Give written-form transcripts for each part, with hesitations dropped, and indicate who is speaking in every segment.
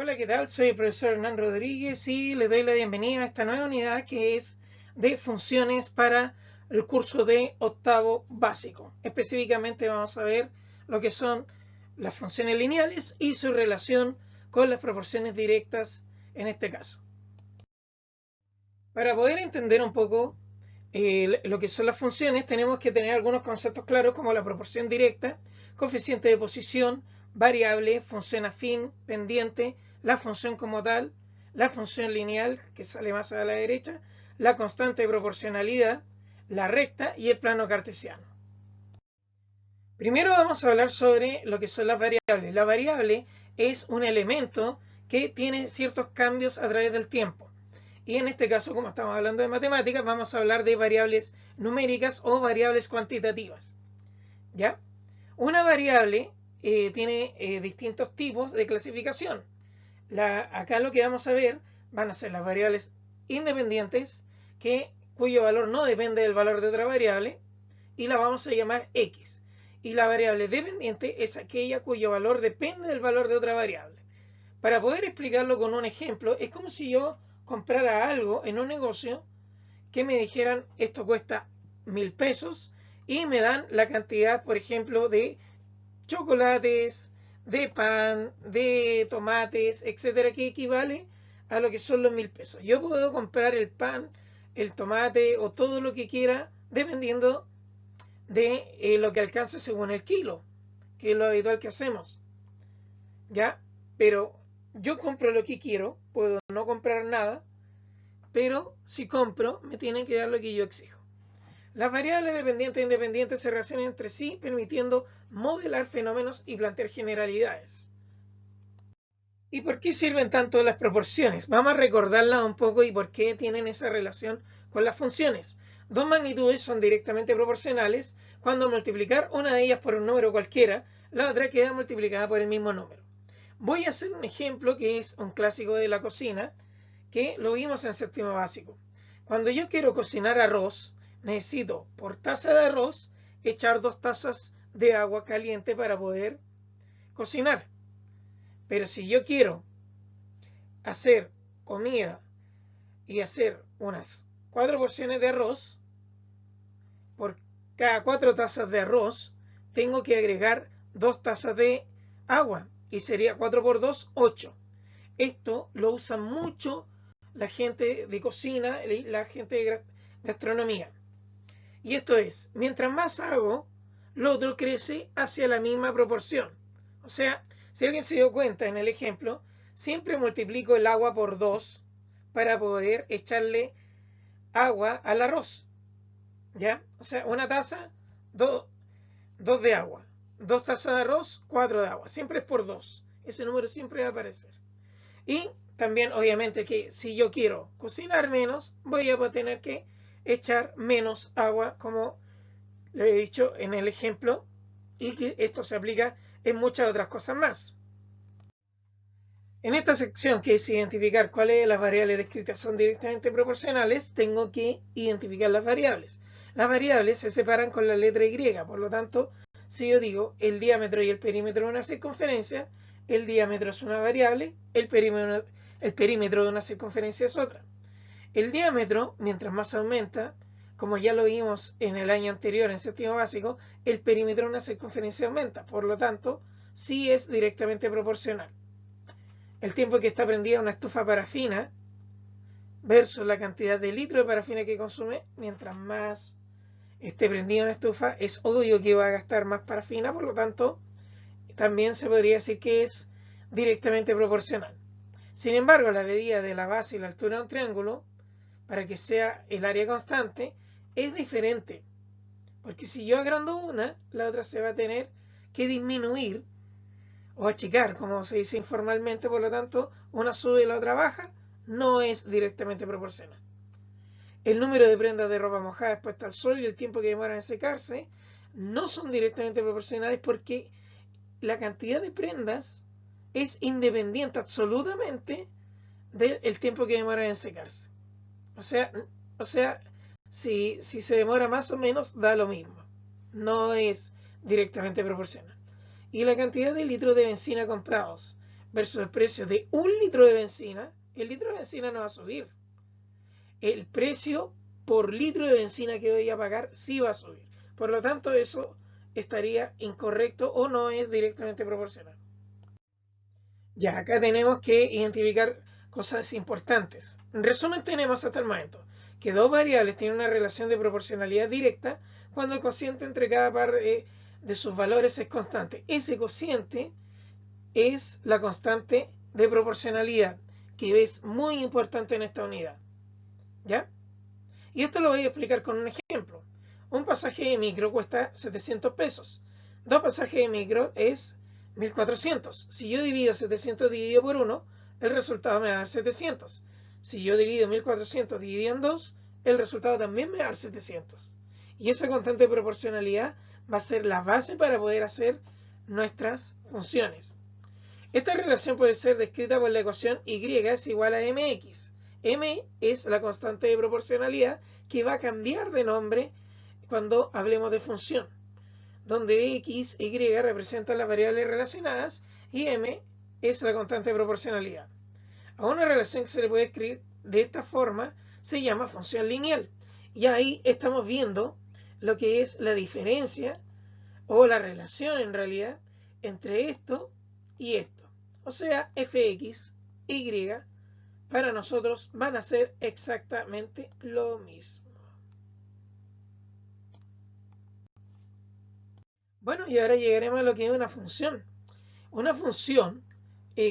Speaker 1: Hola, ¿qué tal? Soy el profesor Hernán Rodríguez y le doy la bienvenida a esta nueva unidad que es de funciones para el curso de octavo básico. Específicamente vamos a ver lo que son las funciones lineales y su relación con las proporciones directas en este caso. Para poder entender un poco lo que son las funciones, tenemos que tener algunos conceptos claros como la proporción directa, coeficiente de posición, variable, función afín, pendiente, la función como tal, la función lineal, que sale más a la derecha, la constante de proporcionalidad, la recta y el plano cartesiano. Primero vamos a hablar sobre lo que son las variables. La variable es un elemento que tiene ciertos cambios a través del tiempo. Y en este caso, como estamos hablando de matemáticas, vamos a hablar de variables numéricas o variables cuantitativas. ¿Ya? Una variable tiene distintos tipos de clasificación. Acá lo que vamos a ver van a ser las variables independientes, cuyo valor no depende del valor de otra variable, y la vamos a llamar x. Y la variable dependiente es aquella cuyo valor depende del valor de otra variable. Para poder explicarlo con un ejemplo, es como si yo comprara algo en un negocio que me dijeran esto cuesta 1000 pesos y me dan la cantidad, por ejemplo, de chocolates, de pan, de tomates, etcétera, que equivale a lo que son los 1000 pesos. Yo puedo comprar el pan, el tomate o todo lo que quiera dependiendo de lo que alcance según el kilo, que es lo habitual que hacemos. ¿Ya? Pero yo compro lo que quiero, puedo no comprar nada, pero si compro, me tienen que dar lo que yo exijo. Las variables dependientes e independientes se relacionan entre sí, permitiendo modelar fenómenos y plantear generalidades. ¿Y por qué sirven tanto las proporciones? Vamos a recordarlas un poco y por qué tienen esa relación con las funciones. Dos magnitudes son directamente proporcionales cuando multiplicar una de ellas por un número cualquiera, la otra queda multiplicada por el mismo número. Voy a hacer un ejemplo que es un clásico de la cocina, que lo vimos en séptimo básico. Cuando yo quiero cocinar arroz, necesito por taza de arroz echar 2 tazas de agua caliente para poder cocinar. Pero si yo quiero hacer comida y hacer unas 4 porciones de arroz, por cada 4 tazas de arroz tengo que agregar 2 tazas de agua y sería 4 por 2, 8. Esto lo usa mucho la gente de cocina y la gente de gastronomía. Y esto es, mientras más hago, lo otro crece hacia la misma proporción. O sea, si alguien se dio cuenta en el ejemplo, siempre multiplico el agua por 2 para poder echarle agua al arroz. ¿Ya? O sea, una taza, 2 de agua. 2 tazas de arroz, 4 de agua. Siempre es por 2. Ese número siempre va a aparecer. Y también, obviamente, que si yo quiero cocinar menos, voy a tener que echar menos agua, como le he dicho en el ejemplo, y que esto se aplica en muchas otras cosas más. En esta sección, que es identificar cuáles de las variables descritas son directamente proporcionales, tengo que identificar las variables. Las variables se separan con la letra Y, por lo tanto, si yo digo el diámetro y el perímetro de una circunferencia, el diámetro es una variable, el perímetro de una circunferencia es otra. El diámetro, mientras más aumenta, como ya lo vimos en el año anterior en séptimo básico, el perímetro de una circunferencia aumenta, por lo tanto, sí es directamente proporcional. El tiempo que está prendida una estufa parafina versus la cantidad de litros de parafina que consume, mientras más esté prendida una estufa, es obvio que va a gastar más parafina, por lo tanto, también se podría decir que es directamente proporcional. Sin embargo, la medida de la base y la altura de un triángulo, para que sea el área constante, es diferente. Porque si yo agrando una, la otra se va a tener que disminuir o achicar, como se dice informalmente, por lo tanto, una sube y la otra baja, no es directamente proporcional. El número de prendas de ropa mojada expuesta al sol y el tiempo que demoran en secarse no son directamente proporcionales porque la cantidad de prendas es independiente absolutamente del tiempo que demoran en secarse. O sea, si se demora más o menos, da lo mismo. No es directamente proporcional. Y la cantidad de litros de benzina comprados versus el precio de 1 litro de benzina, el litro de benzina no va a subir. El precio por litro de benzina que voy a pagar sí va a subir. Por lo tanto, eso estaría incorrecto o no es directamente proporcional. Ya, acá tenemos que identificar cosas importantes. En resumen, tenemos hasta el momento que dos variables tienen una relación de proporcionalidad directa cuando el cociente entre cada par de sus valores es constante. Ese cociente es la constante de proporcionalidad, que es muy importante en esta unidad. ¿Ya? Y esto lo voy a explicar con un ejemplo. Un pasaje de micro cuesta 700 pesos. Dos pasajes de micro es 1400. Si yo divido 700 dividido por 1, el resultado me va a dar 700. Si yo divido 1400 dividido en 2, el resultado también me va a dar 700. Y esa constante de proporcionalidad va a ser la base para poder hacer nuestras funciones. Esta relación puede ser descrita por la ecuación y es igual a mx. M es la constante de proporcionalidad que va a cambiar de nombre cuando hablemos de función, donde x y representan las variables relacionadas y m es la constante de proporcionalidad. A una relación que se le puede escribir de esta forma se llama función lineal. Y ahí estamos viendo lo que es la diferencia o la relación en realidad entre esto y esto. O sea, fx, y para nosotros van a ser exactamente lo mismo. Bueno, y ahora llegaremos a lo que es una función. Una función,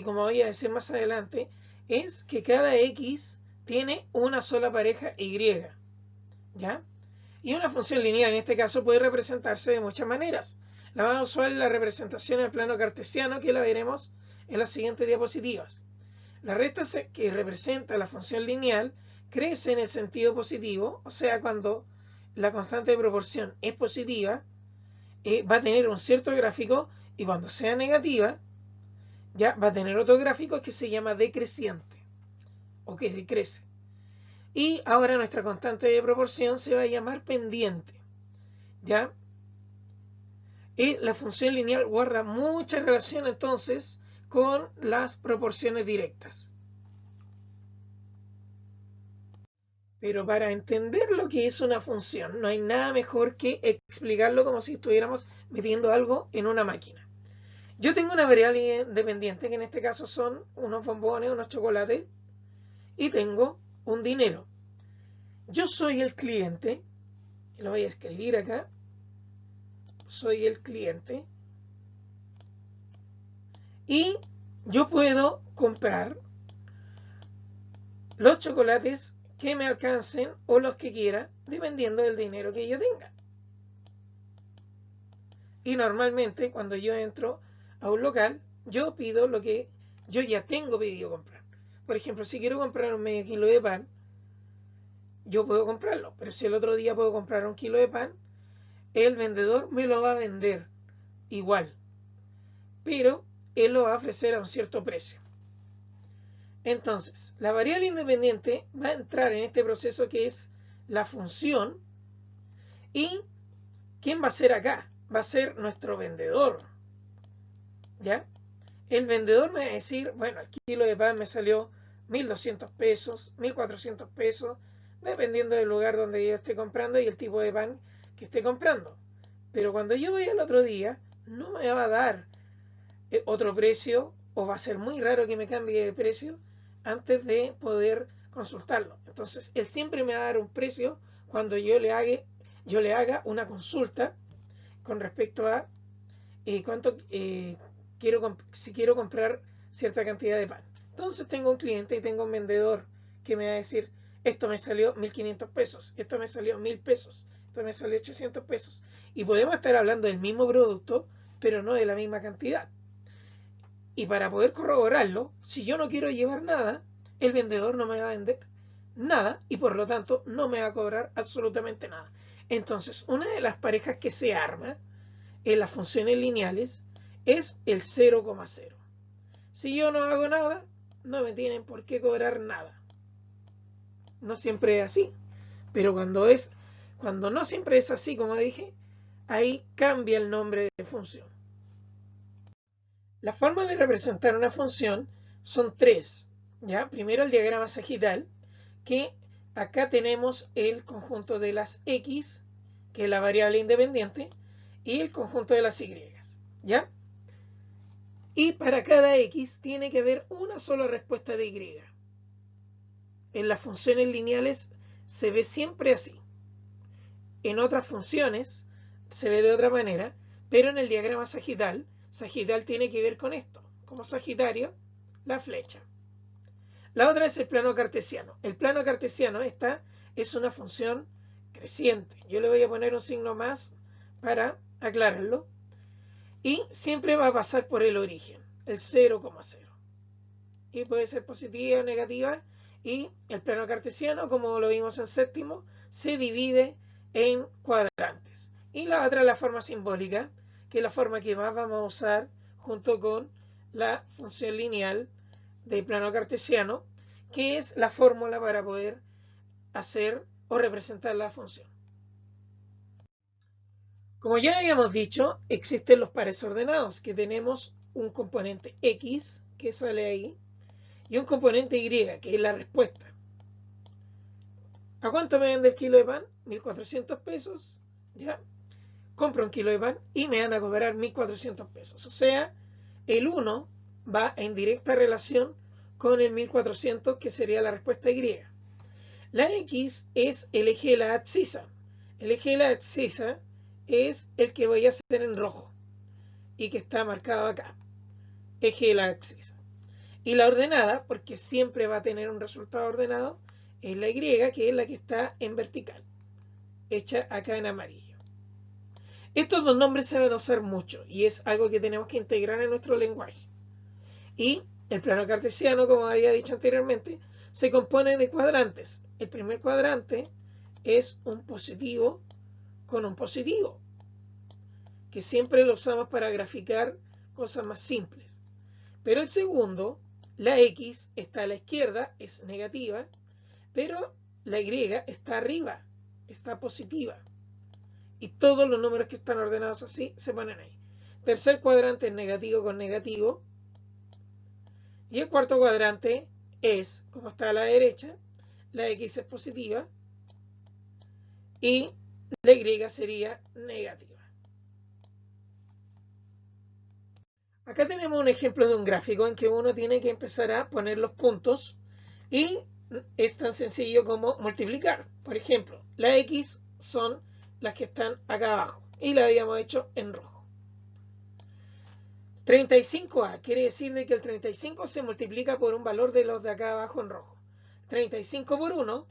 Speaker 1: como voy a decir más adelante, es que cada x tiene una sola pareja y. ¿Ya? Y una función lineal en este caso puede representarse de muchas maneras. La más usual es la representación en plano cartesiano, que la veremos en las siguientes diapositivas. La recta que representa la función lineal crece en el sentido positivo, o sea, cuando la constante de proporción es positiva, va a tener un cierto gráfico, y cuando sea negativa, ya va a tener otro gráfico que se llama decreciente, o que decrece. Y ahora nuestra constante de proporción se va a llamar pendiente, ¿ya? Y la función lineal guarda mucha relación entonces con las proporciones directas. Pero para entender lo que es una función, no hay nada mejor que explicarlo como si estuviéramos metiendo algo en una máquina. Yo tengo una variable independiente, que en este caso son unos bombones, unos chocolates, y tengo un dinero. Yo soy el cliente, lo voy a escribir acá, soy el cliente, y yo puedo comprar los chocolates que me alcancen o los que quiera, dependiendo del dinero que yo tenga. Y normalmente cuando yo entro a un local, yo pido lo que yo ya tengo pedido comprar. Por ejemplo, si quiero comprar un medio kilo de pan, yo puedo comprarlo. Pero si el otro día puedo comprar un kilo de pan, el vendedor me lo va a vender igual. Pero él lo va a ofrecer a un cierto precio. Entonces, la variable independiente va a entrar en este proceso que es la función. ¿Y quién va a ser acá? Va a ser nuestro vendedor. ¿Ya? El vendedor me va a decir, bueno, el kilo de pan me salió 1.200 pesos, 1.400 pesos, dependiendo del lugar donde yo esté comprando y el tipo de pan que esté comprando. Pero cuando yo voy al otro día, no me va a dar otro precio, o va a ser muy raro que me cambie de precio antes de poder consultarlo. Entonces, él siempre me va a dar un precio cuando yo le haga una consulta con respecto a cuánto si quiero comprar cierta cantidad de pan. Entonces tengo un cliente y tengo un vendedor que me va a decir, esto me salió 1.500 pesos, esto me salió 1.000 pesos, esto me salió 800 pesos. Y podemos estar hablando del mismo producto, pero no de la misma cantidad. Y para poder corroborarlo, si yo no quiero llevar nada, el vendedor no me va a vender nada y por lo tanto no me va a cobrar absolutamente nada. Entonces, una de las parejas que se arma en las funciones lineales es el 0,0. Si yo no hago nada, no me tienen por qué cobrar nada. No siempre es así, pero cuando no siempre es así, como dije, ahí cambia el nombre de función. La forma de representar una función son tres, ¿ya? Primero el diagrama sagital, que acá tenemos el conjunto de las x, que es la variable independiente, y el conjunto de las y, ¿ya? Y para cada x tiene que haber una sola respuesta de y. En las funciones lineales se ve siempre así. En otras funciones se ve de otra manera, pero en el diagrama sagital tiene que ver con esto, como Sagitario, la flecha. La otra es el plano cartesiano. El plano cartesiano, esta es una función creciente. Yo le voy a poner un signo más para aclararlo. Y siempre va a pasar por el origen, el 0,0. Y puede ser positiva o negativa. Y el plano cartesiano, como lo vimos en séptimo, se divide en cuadrantes. Y la otra es la forma simbólica, que es la forma que más vamos a usar junto con la función lineal de plano cartesiano, que es la fórmula para poder hacer o representar la función. Como ya habíamos dicho, existen los pares ordenados, que tenemos un componente x, que sale ahí, y un componente y, que es la respuesta. ¿A cuánto me vende el kilo de pan? 1.400 pesos. ¿Ya? Compro un kilo de pan y me van a cobrar 1.400 pesos. O sea, el 1 va en directa relación con el 1.400, que sería la respuesta y. La x es el eje de la abscisa. El eje de la abscisa es el que voy a hacer en rojo y que está marcado acá. Eje de la abscisa. Y la ordenada, porque siempre va a tener un resultado ordenado, es la y, que es la que está en vertical, hecha acá en amarillo. Estos dos nombres se van a usar mucho y es algo que tenemos que integrar en nuestro lenguaje. Y el plano cartesiano, como había dicho anteriormente, se compone de cuadrantes. El primer cuadrante es un positivo con un positivo, que siempre lo usamos para graficar cosas más simples. Pero el segundo, la x está a la izquierda, es negativa, pero la y está arriba, está positiva. Y todos los números que están ordenados así se ponen ahí. Tercer cuadrante es negativo con negativo. Y el cuarto cuadrante es, como está a la derecha, la x es positiva y la y sería negativa. Acá tenemos un ejemplo de un gráfico en que uno tiene que empezar a poner los puntos y es tan sencillo como multiplicar. Por ejemplo, la x son las que están acá abajo y la habíamos hecho en rojo. 35a quiere decir de que el 35 se multiplica por un valor de los de acá abajo en rojo. 35 por 1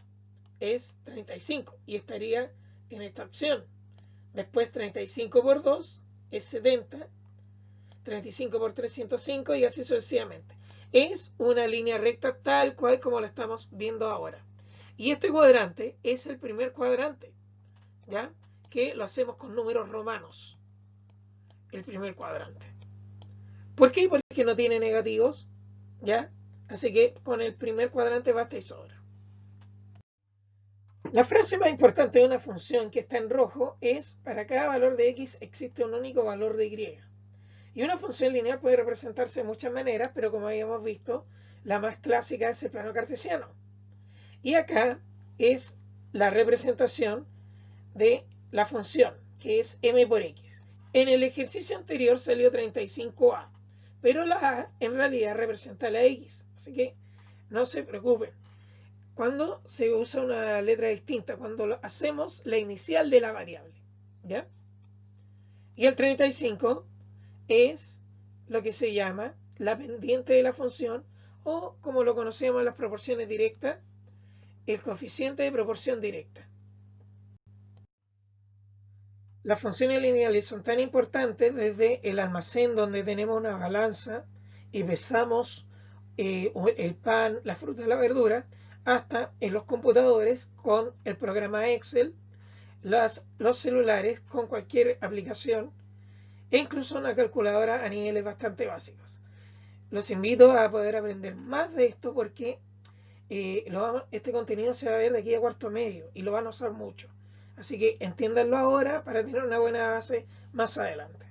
Speaker 1: es 35 y estaría en esta opción. Después 35 por 2 es 70. 35 por 3, 105 y así sucesivamente. Es una línea recta tal cual como la estamos viendo ahora. Y este cuadrante es el primer cuadrante, ¿ya? Que lo hacemos con números romanos. El primer cuadrante. ¿Por qué? Porque no tiene negativos, ¿ya? Así que con el primer cuadrante basta y sobra. La frase más importante de una función que está en rojo es: para cada valor de x existe un único valor de y. Y una función lineal puede representarse de muchas maneras, pero como habíamos visto, la más clásica es el plano cartesiano. Y acá es la representación de la función, que es m por x. En el ejercicio anterior salió 35a, pero la a en realidad representa la x, así que no se preocupen. Cuando se usa una letra distinta, cuando hacemos la inicial de la variable, ¿ya? Y el 35 es lo que se llama la pendiente de la función, o como lo conocemos en las proporciones directas, el coeficiente de proporción directa. Las funciones lineales son tan importantes desde el almacén, donde tenemos una balanza y pesamos el pan, la fruta, la verdura, hasta en los computadores con el programa Excel, los celulares con cualquier aplicación e incluso una calculadora a niveles bastante básicos. Los invito a poder aprender más de esto porque este contenido se va a ver de aquí a cuarto medio y lo van a usar mucho. Así que entiéndanlo ahora para tener una buena base más adelante.